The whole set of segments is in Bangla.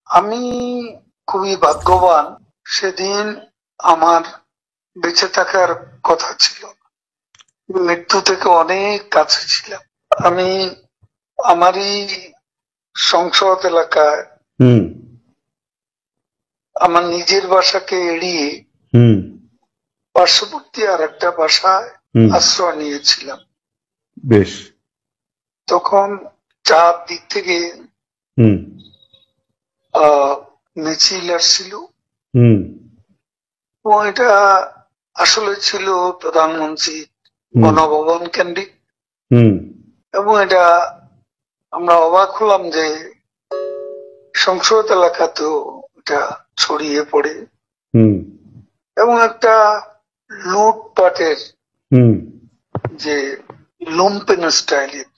আমি খুবই ভাগ্যবান, সেদিন আমার বেঁচে থাকার কথা ছিল, মৃত্যু থেকে অনেক কাছে ছিলাম। আমি আমারই সংসদ এলাকায় আমার নিজের বাসাকে এড়িয়ে পার্শ্ববর্তী আর একটা বাসায় আশ্রয় নিয়েছিলাম। বেশ। তখন চার দিক থেকে মিছিল আসছিল এবং এটা আসলে ছিল প্রধানমন্ত্রী গণভবন কেন্দ্রিক, এবং এটা আমরা অবাক হলাম যে সংসদ এলাকাতেও এটা ছড়িয়ে পড়ে এবং একটা লুটপাটের যে লুম্পেন স্টাইলের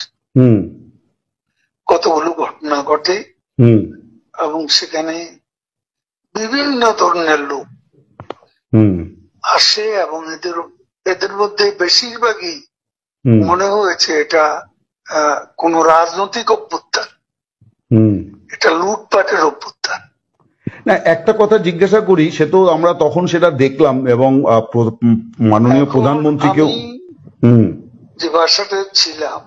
কতগুলো ঘটনা ঘটে এবং সেখানে বিভিন্ন ধরনের লোক আসে এবং এদের মধ্যে বেশিরভাগই মনে হয়েছে এটা কোন রাজনৈতিক অভ্যুত্থান, এটা লুটপাটের অভ্যুত্থান। না, একটা কথা জিজ্ঞাসা করি, সে তো আমরা তখন সেটা দেখলাম এবং মাননীয় প্রধানমন্ত্রীকেও যে বাসাতে ছিলাম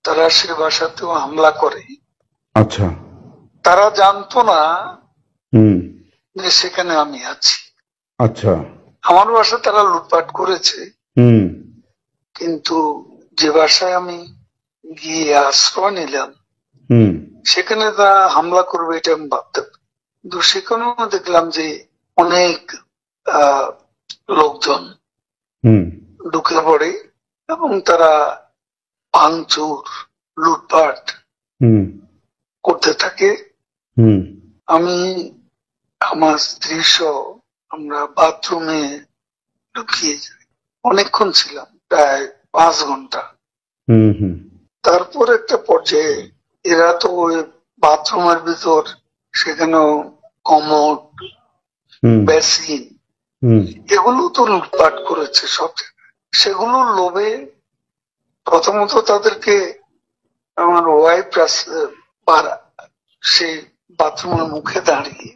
তারা সে বাসাতেও হামলা করে। আচ্ছা। তারা জানতো না যে সেখানে আমি আছি। আচ্ছা। আমার বাসা তারা লুটপাট করেছে, কিন্তু যে বাসায় আমি গিয়ে আশ্রয় নিলাম সেখানে তারা হামলা করবে এটা আমি ভাবতে পারি। কিন্তু সেখানেও দেখলাম যে অনেক লোকজন ঢুকে পড়ে এবং তারা ভাঙচুর লুটপাট করতে থাকে। আমি আমার স্ত্রী সহ আমরা বাথরুমে ঢুকিয়ে যাই, অনেকক্ষণ ছিলাম, প্রায় 5 ঘন্টা। তারপর একটা পর্যায়ে এরা তো ওই বাথরুমের ভিতর সেখানেও কমোড, বেসিন এগুলো তো লুটপাট করেছে সব জায়গায়। সেগুলোর লোভে প্রথমত তাদেরকে আমার ওয়াইফ সেই বাথরুমের মুখে দাঁড়িয়ে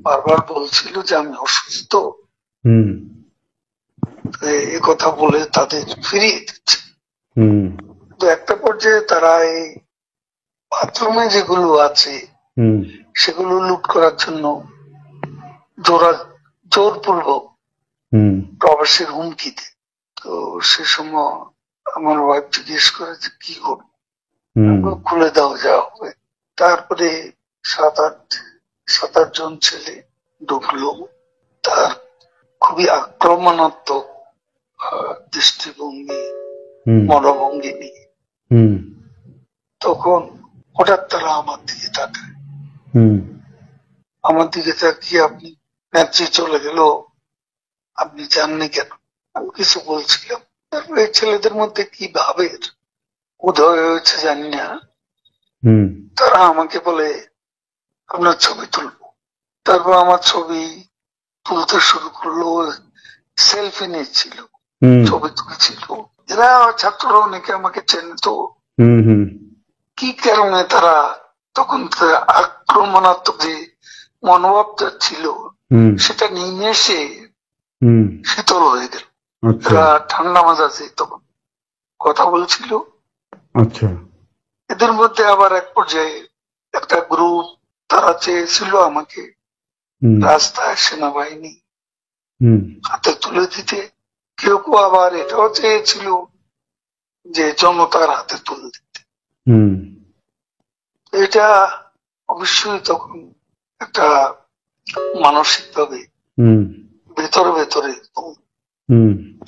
বারবার বলছিল যে আমি অসুস্থ, এ কথা বলে তাদের ফিরিয়ে দিচ্ছে। তো একটা পর্যায়ে তারা এই বাথরুমে যেগুলো আছে সেগুলো লুট করার জন্য জোরপূর্বক প্রবেশের হুমকি দেয়। তো সে সময় আমার ওয়াইফ জিজ্ঞেস করে যে কি করবো, খুলে দাও যা হবে। তারপরে 7-8 জন ছেলে ঢুকলো, তার খুবই আক্রমণাত্মক দৃষ্টিভঙ্গি মনোভঙ্গি নিয়ে। তখন হঠাৎ তারা আমার দিকে তাকায়, আমার দিকে তাকিয়ে আপনি নেত্রী চলে গেল, আপনি জাননি কেন? আমি কিছু বলছিলাম। তারপরে এই ছেলেদের মধ্যে কি ভাবের উদয় হয়েছে জানি না, তারা আমাকে বলে আপনার ছবি তুলবো। তারপর আমার ছবি তুলতে শুরু করলো, সেলফি নিচ্ছিল, ছবি তুলছিল। এরা ছাত্ররা অনেকে আমাকে চেনত, কি কারণে তারা তখন আক্রমণাত্মক যে মনোভাবটা ছিল সেটা নিমেষে শীতল হয়ে গেল। এরা ঠান্ডা মাজাজে তখন কথা বলছিল। আচ্ছা। এদের মধ্যে আবার এক পর্যায়ে একটা গ্রুপ তারা চেয়েছিল আমাকে রাস্তায় সেনাবাহিনী হাতে তুলে দিতে, কেউ কেউ আবার এটাও চেয়েছিল যে জনতার হাতে তুলে দিতে। এটা অবশ্যই তখন একটা মানসিক ভাবে ভেতরে ভেতরে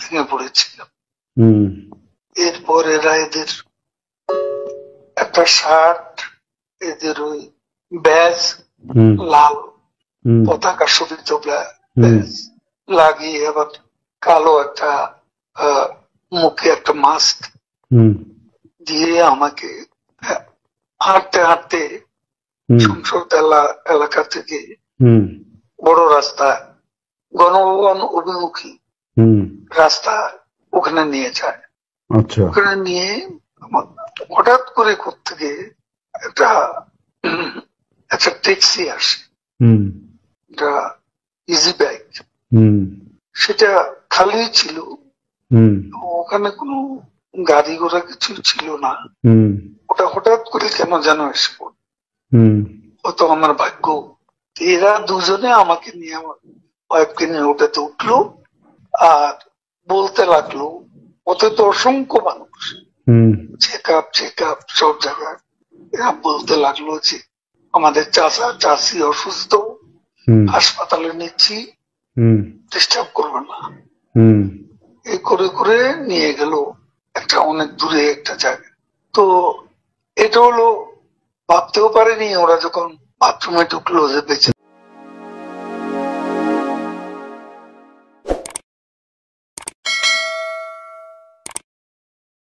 ভেঙে পড়েছিলাম। এরপর এরা এদের একটা শার্ট, এদের ওই ব্যাজ, লাল পতাকা শোভিত ব্যাজ লাগিয়ে আবার কালো একটা মুখে একটা মাস্ক দিয়ে আমাকে হাঁটতে হাঁটতে সংসদ এলাকা থেকে বড় রাস্তা, গণভবন অভিমুখী রাস্তা, ওখানে নিয়ে যায়। ওখানে নিয়ে হঠাৎ করে কোত্থেকে ট্যাক্সি আসে, হুম এটা ইজি বাইক, হুম সেটা খালি ছিল, হুম ওখানে কোনো গাড়ি ঘোড়া কিছু ছিল না। হুম ওটা হঠাৎ করে কেন যেন এসে পড়ল, হুম হয়তো আমার ভাগ্য। এরা দুজনে আমাকে নিয়ে, আমার ওয়াইফকে নিয়ে ওটাতে উঠলো আর বলতে লাগলো, ওতে তো অসংখ্য মানুষ, হুম চেক আপ সব জায়গায়। এরা বলতে লাগলো যে আমাদের চাচা চাচি অসুস্থ, হুম হাসপাতালে নিচ্ছি, হুম ডিস্টার্ব করবে না। হুম এই করে করে নিয়ে গেল একটা অনেক দূরে একটা জায়গায়। তো এটা হলো, ভাবতেও পারেনি ওরা যখন বাথরুমে ঢুকলো যে বেঁচে